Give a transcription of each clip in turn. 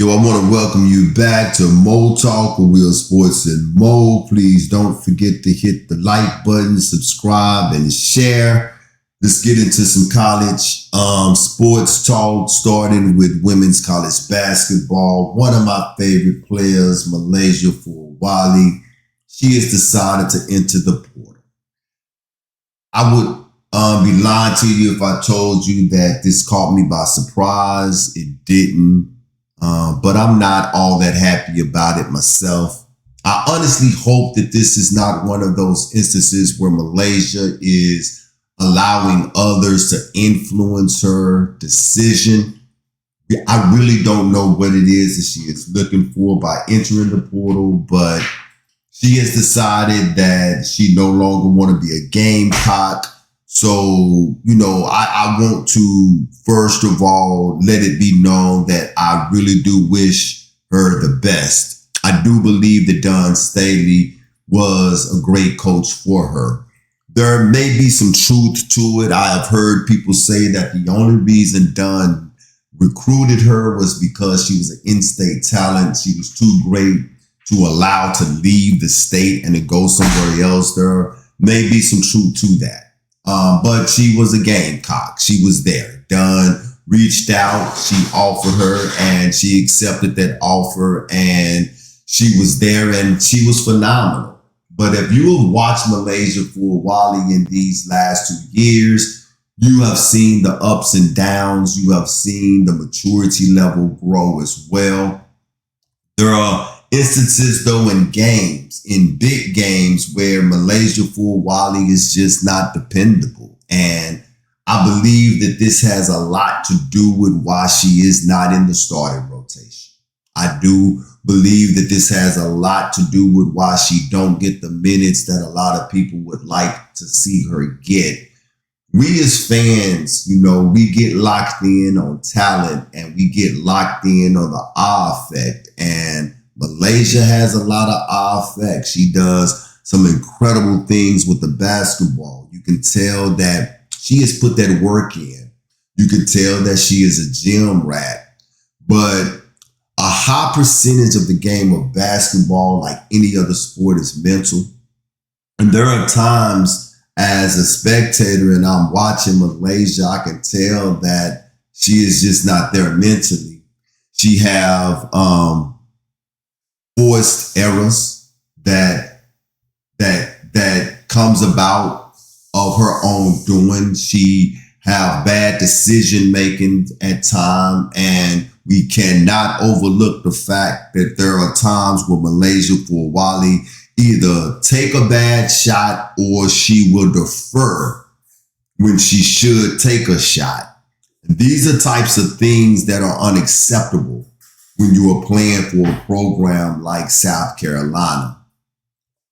Yo, I want to welcome you back to Mo Talk with Real Sports and Mo. Please don't forget to hit the like button, subscribe, and share. Let's get into some college sports talk, starting with women's college basketball. One of my favorite players, MiLaysia Fulwiley, she has decided to enter the portal. I would be lying to you if I told you that this caught me by surprise. It didn't. But I'm not all that happy about it myself. I honestly hope that this is not one of those instances where MiLaysia is allowing others to influence her decision. I really don't know what it is that she is looking for by entering the portal, but she has decided that she no longer want to be a Gamecock. So, I want to, first of all, let it be known that I really do wish her the best. I do believe that Staley was a great coach for her. There may be some truth to it. I have heard people say that the only reason Dunn recruited her was because she was an in-state talent. She was too great to allow to leave the state and to go somewhere else. There may be some truth to that. But she was a Gamecock. She was there. Dunn reached out. She offered her and she accepted that offer, and she was there and she was phenomenal. But if you have watched MiLaysia Fulwiley in these last 2 years, you have seen the ups and downs. You have seen the maturity level grow as well. There are instances, though, in big games, where MiLaysia Fulwiley is just not dependable. And I believe that this has a lot to do with why she is not in the starting rotation. I do believe that this has a lot to do with why she don't get the minutes that a lot of people would like to see her get. We as fans, we get locked in on talent and we get locked in on the eye effect. And MiLaysia has a lot of eye effect. She does some incredible things with the basketball. You can tell that she has put that work in. You can tell that she is a gym rat. But a high percentage of the game of basketball, like any other sport, is mental. And there are times as a spectator and I'm watching MiLaysia, I can tell that she is just not there mentally. She have forced errors that comes about of her own doing. She have bad decision making at times, and we cannot overlook the fact that there are times where MiLaysia Fulwiley either take a bad shot or she will defer when she should take a shot. And these are types of things that are unacceptable when you are playing for a program like South Carolina.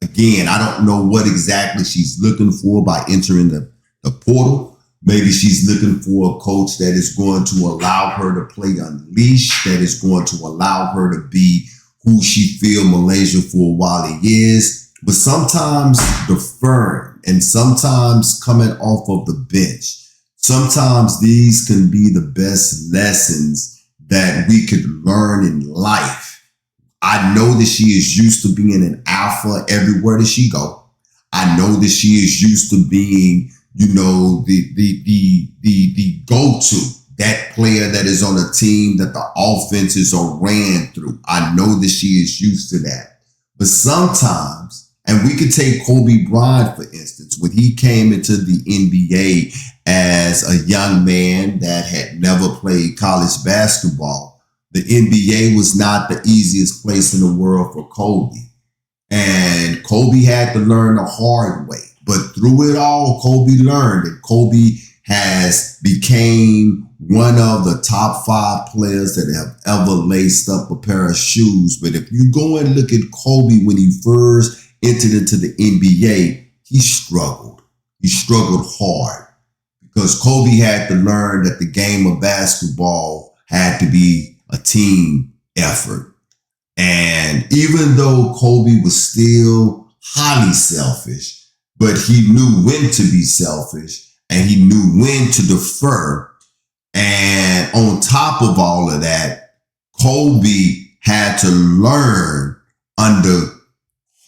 Again, I don't know what exactly she's looking for by entering the portal. Maybe she's looking for a coach that is going to allow her to play unleashed, that is going to allow her to be who she feels MiLaysia Fulwiley is. But sometimes deferring and sometimes coming off of the bench, sometimes these can be the best lessons that we could learn in life. I know that she is used to being an alpha everywhere that she go. I know that she is used to being, the go-to, that player that is on a team that the offenses are ran through. I know that she is used to that. But sometimes, and we could take Kobe Bryant, for instance, when he came into the NBA as a young man that had never played college basketball, the NBA was not the easiest place in the world for Kobe. And Kobe had to learn the hard way. But through it all, Kobe learned, and Kobe has became one of the top 5 players that have ever laced up a pair of shoes. But if you go and look at Kobe when he first entered into the NBA, he struggled. He struggled hard because Kobe had to learn that the game of basketball had to be a team effort. And even though Kobe was still highly selfish, but he knew when to be selfish and he knew when to defer. And on top of all of that, Kobe had to learn under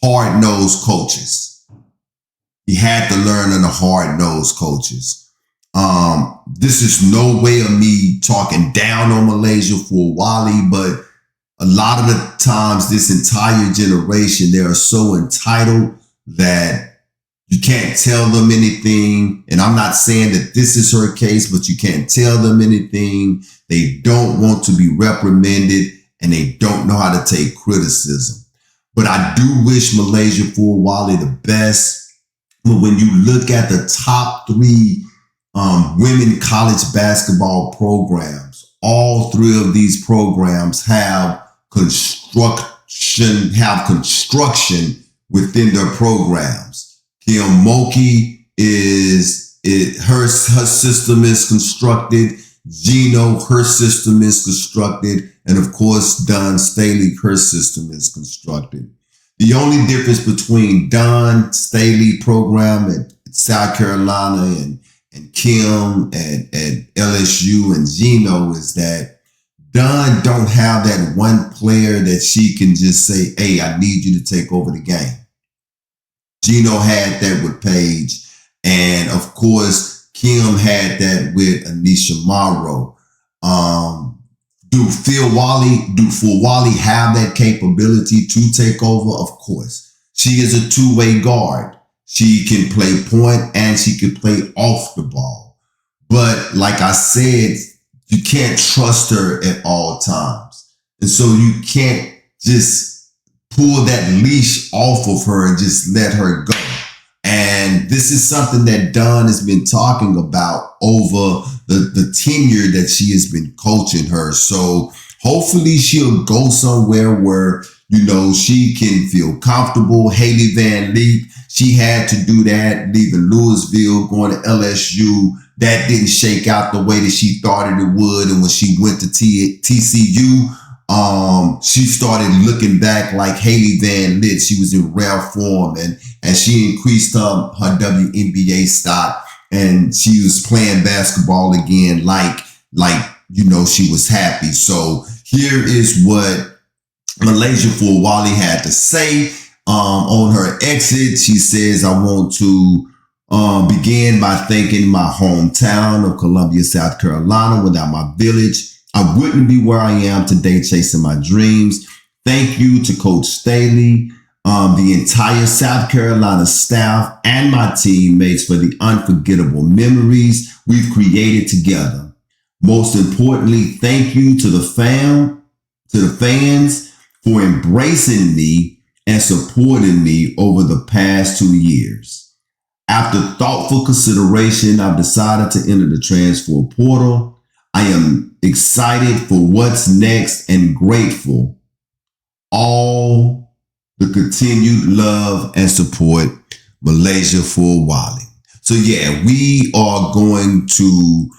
hard-nosed coaches. He had to learn under hard-nosed coaches. This is no way of me talking down on MiLaysia Fulwiley, but a lot of the times this entire generation, they are so entitled that you can't tell them anything. And I'm not saying that this is her case, but you can't tell them anything. They don't want to be reprimanded and they don't know how to take criticism. But I do wish MiLaysia Fulwiley the best. But when you look at the top 3 women college basketball programs, all 3 of these programs have construction within their programs. Kim Mulkey her system is constructed. Gino, her system is constructed. And of course, Don Staley, her system is constructed. The only difference between Don Staley program at South Carolina and Kim at LSU and Gino is that Don don't have that one player that she can just say, hey, I need you to take over the game. Gino had that with Paige. And of course, Kim had that with Anisha Morrow. Do Fulwiley have that capability to take over? Of course. She is a two-way guard. She can play point and she can play off the ball. But like I said, you can't trust her at all times. And so you can't just pull that leash off of her and just let her go. And this is something that Don has been talking about over the tenure that she has been coaching her. So hopefully she'll go somewhere where, you know, she can feel comfortable. Haley Van Leek, she had to do that, leaving Louisville, going to LSU. That didn't shake out the way that she thought it would. And when she went to TCU, she started looking back like Haley Van Leek. She was in rare form and she increased her WNBA stock and she was playing basketball again like, you know, she was happy. So here is what MiLaysia Fulwiley had to say on her exit. She says, I want to begin by thanking my hometown of Columbia, South Carolina. Without my village, I wouldn't be where I am today chasing my dreams. Thank you to Coach Staley, the entire South Carolina staff, and my teammates for the unforgettable memories we've created together. Most importantly, thank you to the fans for embracing me and supporting me over the past 2 years. After thoughtful consideration, I've decided to enter the transfer portal. I am excited for what's next and grateful all the continued love and support, MiLaysia Fulwiley. So yeah, we are going to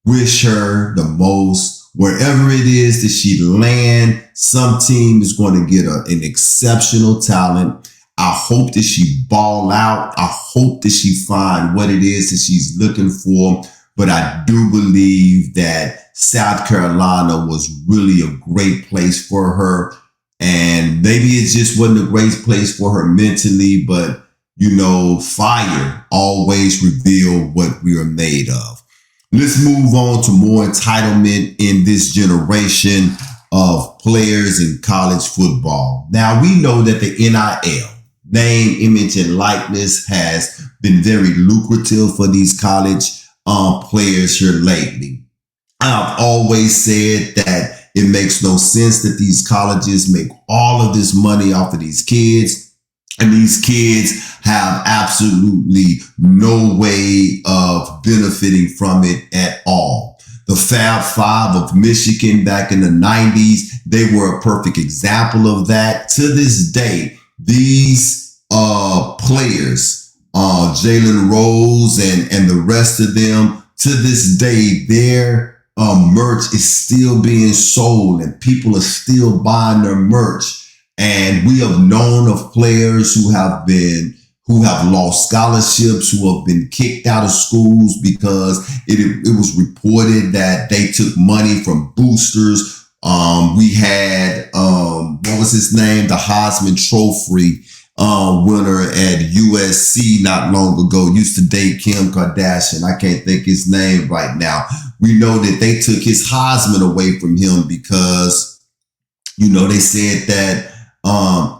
wish her the most wherever it is that she land. Some team is going to get an exceptional talent. I hope that she ball out. I hope that she find what it is that she's looking for. But I do believe that South Carolina was really a great place for her. And maybe it just wasn't a great place for her mentally, but, you know, fire always reveal what we are made of. Let's move on to more entitlement in this generation of players in college football. Now, we know that the NIL, name, image, and likeness, has been very lucrative for these college players here lately. I've always said that it makes no sense that these colleges make all of this money off of these kids, and these kids have absolutely no way of benefiting from it at all. The Fab Five of Michigan back in the 90s, they were a perfect example of that. To this day, these players, Jalen Rose and the rest of them, to this day, their merch is still being sold and people are still buying their merch. And we have known of players who have lost scholarships, who have been kicked out of schools because it was reported that they took money from boosters We had, what was his name? The Heisman Trophy winner at USC not long ago. Used to date Kim Kardashian. I can't think his name right now. We know that they took his Heisman away from him because, they said that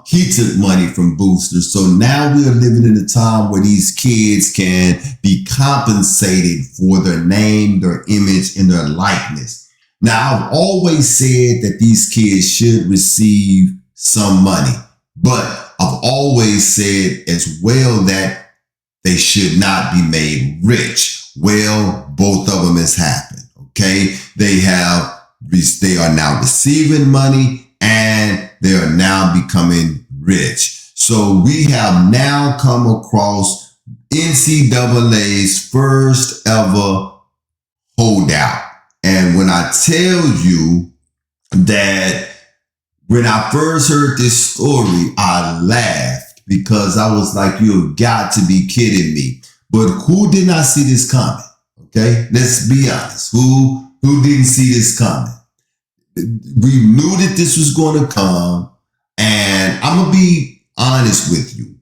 he took money from boosters. So now we are living in a time where these kids can be compensated for their name, their image, and their likeness. Now, I've always said that these kids should receive some money, but I've always said as well that they should not be made rich. Well, both of them has happened. Okay. They are now receiving money and they are now becoming rich. So we have now come across NCAA's first ever holdout. And when I tell you that when I first heard this story, I laughed because I was like, you've got to be kidding me. But who did not see this coming? Okay, let's be honest. Who didn't see this coming? We knew that this was going to come. And I'm going to be honest with you.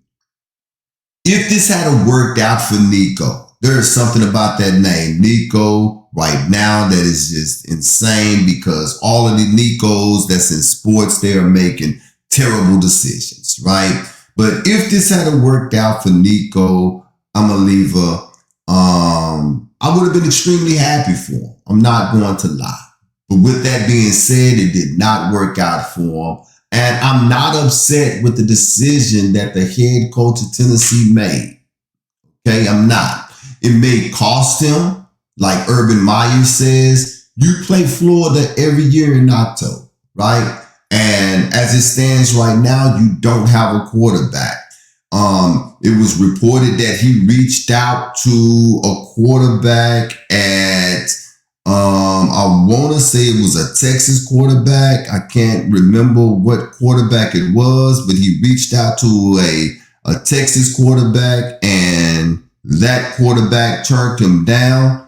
If this had worked out for Nico, there is something about that name, Nico, right now that is just insane because all of the Nicos that's in sports, they are making terrible decisions, right? But if this had worked out for Nico, I'm a leaver. I would have been extremely happy for him. I'm not going to lie. But with that being said, it did not work out for him. And I'm not upset with the decision that the head coach of Tennessee made. Okay, I'm not. It may cost him, like Urban Meyer says, you play Florida every year in October, right? And as it stands right now, you don't have a quarterback. It was reported that he reached out to a quarterback at, I want to say it was a Texas quarterback. I can't remember what quarterback it was, but he reached out to a Texas quarterback and that quarterback turned him down.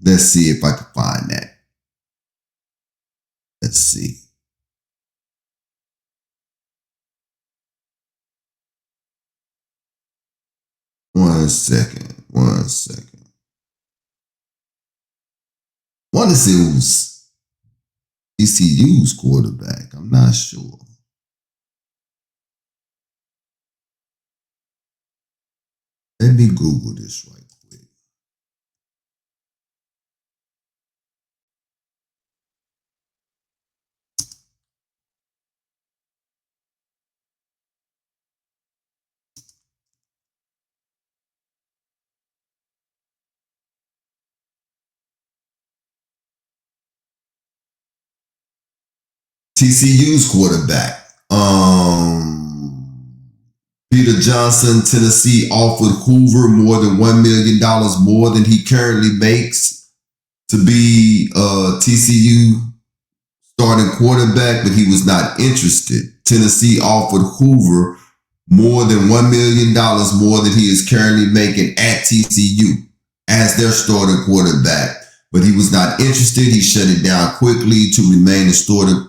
Let's see if I can find that. Let's see. One second. I want to say it was ECU's quarterback. I'm not sure. Let me Google this right quick. TCU's quarterback. Peter Johnson, Tennessee offered Hoover more than $1 million more than he currently makes to be TCU starting quarterback, but he was not interested. Tennessee offered Hoover more than $1 million more than he is currently making at TCU as their starting quarterback. But he was not interested. He shut it down quickly to remain the starting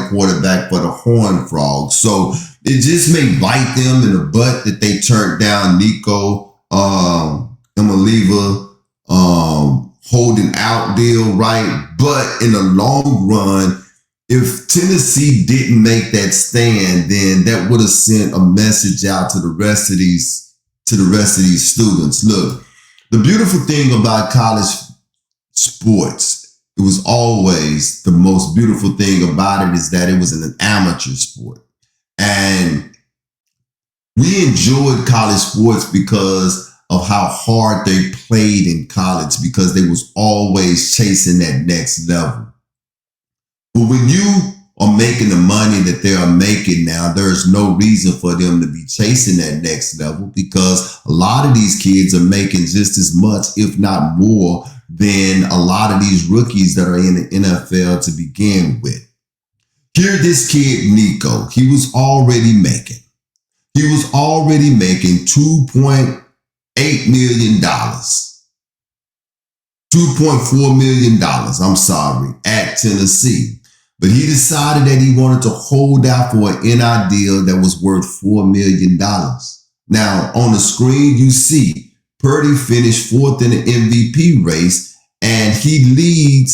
quarterback for the Horned Frogs. So it just may bite them in the butt that they turned down Nico Imaliva holding out deal, right? But in the long run, if Tennessee didn't make that stand, then that would have sent a message out to the rest of these students. Look, the beautiful thing about college sports, it was always the most beautiful thing about it is that it was an amateur sport. And we enjoyed college sports because of how hard they played in college, because they was always chasing that next level. But when you are making the money that they are making now, there's no reason for them to be chasing that next level, because a lot of these kids are making just as much, if not more, than a lot of these rookies that are in the NFL to begin with. Here, this kid, Nico, he was already making $2.8 million. $2.4 million, I'm sorry, at Tennessee. But he decided that he wanted to hold out for an NI deal that was worth $4 million. Now, on the screen, you see Purdy finished fourth in the MVP race, and he led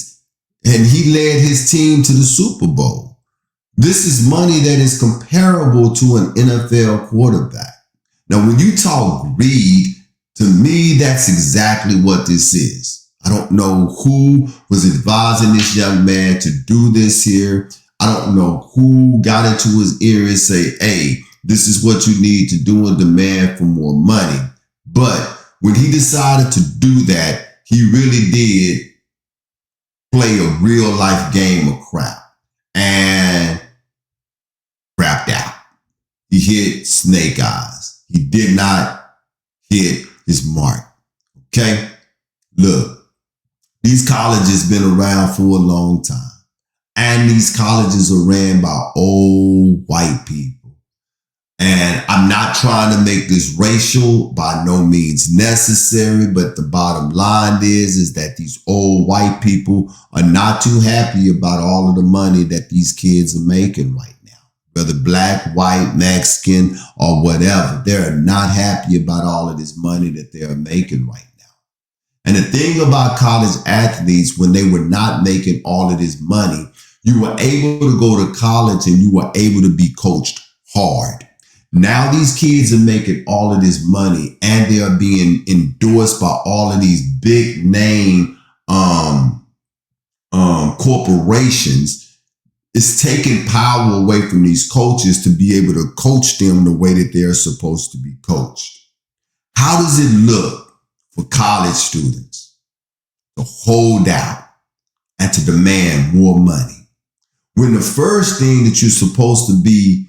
his team to the Super Bowl. This is money that is comparable to an NFL quarterback. Now, when you talk greed, to me, that's exactly what this is. I don't know who was advising this young man to do this here. I don't know who got into his ear and say, hey, this is what you need to do and demand for more money. But when he decided to do that, he really did play a real life game of crap and crapped out. He hit snake eyes. He did not hit his mark. Okay? Look. These colleges been around for a long time. And these colleges are ran by old white people. And I'm not trying to make this racial, by no means necessary, but the bottom line is that these old white people are not too happy about all of the money that these kids are making right now. Whether black, white, Mexican, or whatever, they're not happy about all of this money that they're making right now. And the thing about college athletes, when they were not making all of this money, you were able to go to college and you were able to be coached hard. Now these kids are making all of this money and they are being endorsed by all of these big name corporations. It's taking power away from these coaches to be able to coach them the way that they're supposed to be coached. How does it look for college students to hold out and to demand more money when the first thing that you're supposed to be,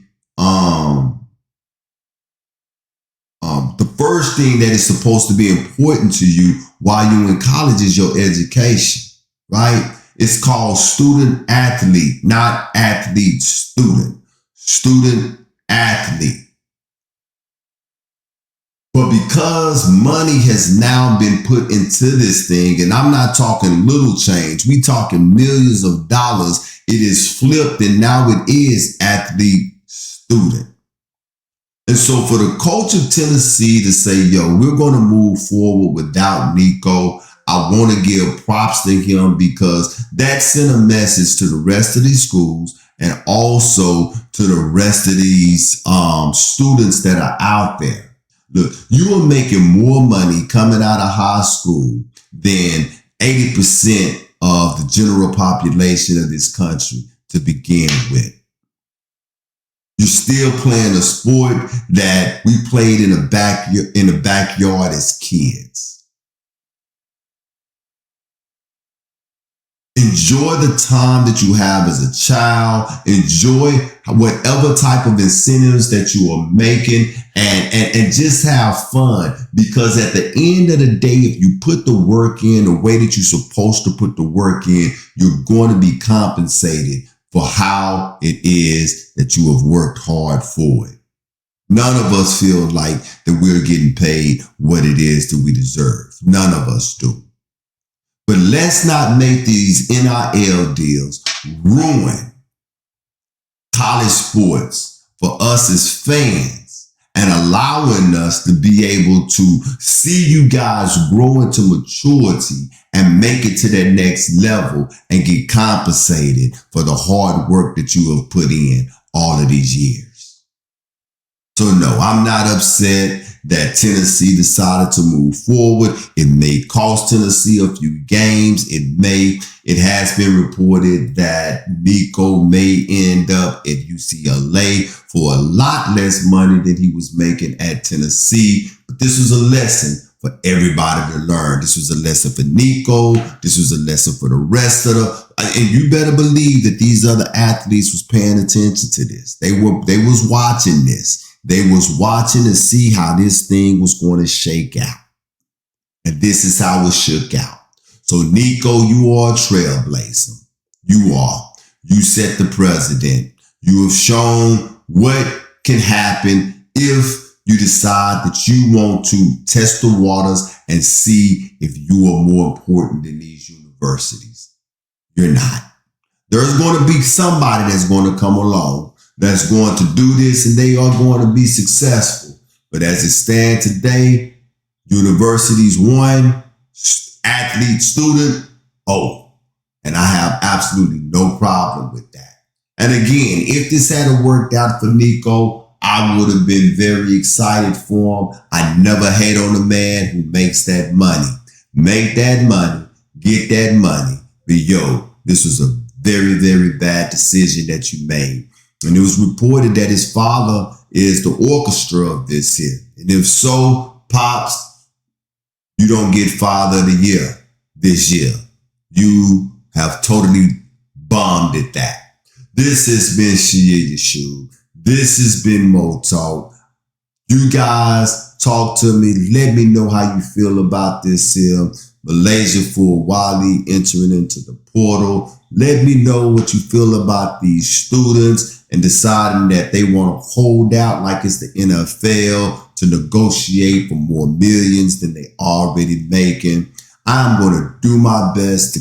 the first thing that is supposed to be important to you while you're in college is your education, right? It's called student athlete, not athlete student, student athlete. But because money has now been put into this thing, and I'm not talking little change, we talking millions of dollars, it is flipped and now it is athlete student. And so for the coach of Tennessee to say, yo, we're going to move forward without Nico, I want to give props to him because that sent a message to the rest of these schools and also to the rest of these students that are out there. Look, you are making more money coming out of high school than 80% of the general population of this country to begin with. You're still playing a sport that we played in the backyard as kids. Enjoy the time that you have as a child. Enjoy whatever type of incentives that you are making and just have fun. Because at the end of the day, if you put the work in the way that you're supposed to put the work in, you're going to be compensated for how it is that you have worked hard for it. None of us feel like that we're getting paid what it is that we deserve. None of us do. But let's not make these NIL deals ruin college sports for us as fans and allowing us to be able to see you guys grow into maturity and make it to that next level and get compensated for the hard work that you have put in all of these years. So no, I'm not upset that Tennessee decided to move forward. It may cost Tennessee a few games. It has been reported that Nico may end up at UCLA for a lot less money than he was making at Tennessee. But this was a lesson for everybody to learn. This was a lesson for Nico. This was a lesson for the rest of and you better believe that these other athletes was paying attention to this. They was watching this. They was watching to see how this thing was going to shake out. And this is how it shook out. So Nico, you are a trailblazer. You are. You set the precedent. You have shown what can happen if you decide that you want to test the waters and see if you are more important than these universities. You're not. There's going to be somebody that's going to come along that's going to do this, and they are going to be successful. But as it stands today, universities 1, athlete, student, oh, and I have absolutely no problem with that. And again, if this had worked out for Nico, I would have been very excited for him. I never hate on a man who makes that money. Make that money, get that money. But yo, this was a very, very bad decision that you made. And it was reported that his father is the orchestra of this here. And if so, Pops, you don't get Father of the Year this year. You have totally bombed at that. This has been Shia Yeshua. This has been Mo Talk. You guys talk to me. Let me know how you feel about this here. MiLaysia Fulwiley entering into the portal. Let me know what you feel about these students and deciding that they want to hold out like it's the NFL to negotiate for more millions than they already making. I'm going to do my best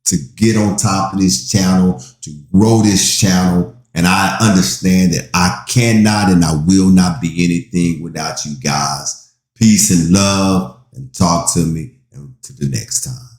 to get on top of this channel, to grow this channel. And I understand that I cannot and I will not be anything without you guys. Peace and love, and talk to me, and to the next time.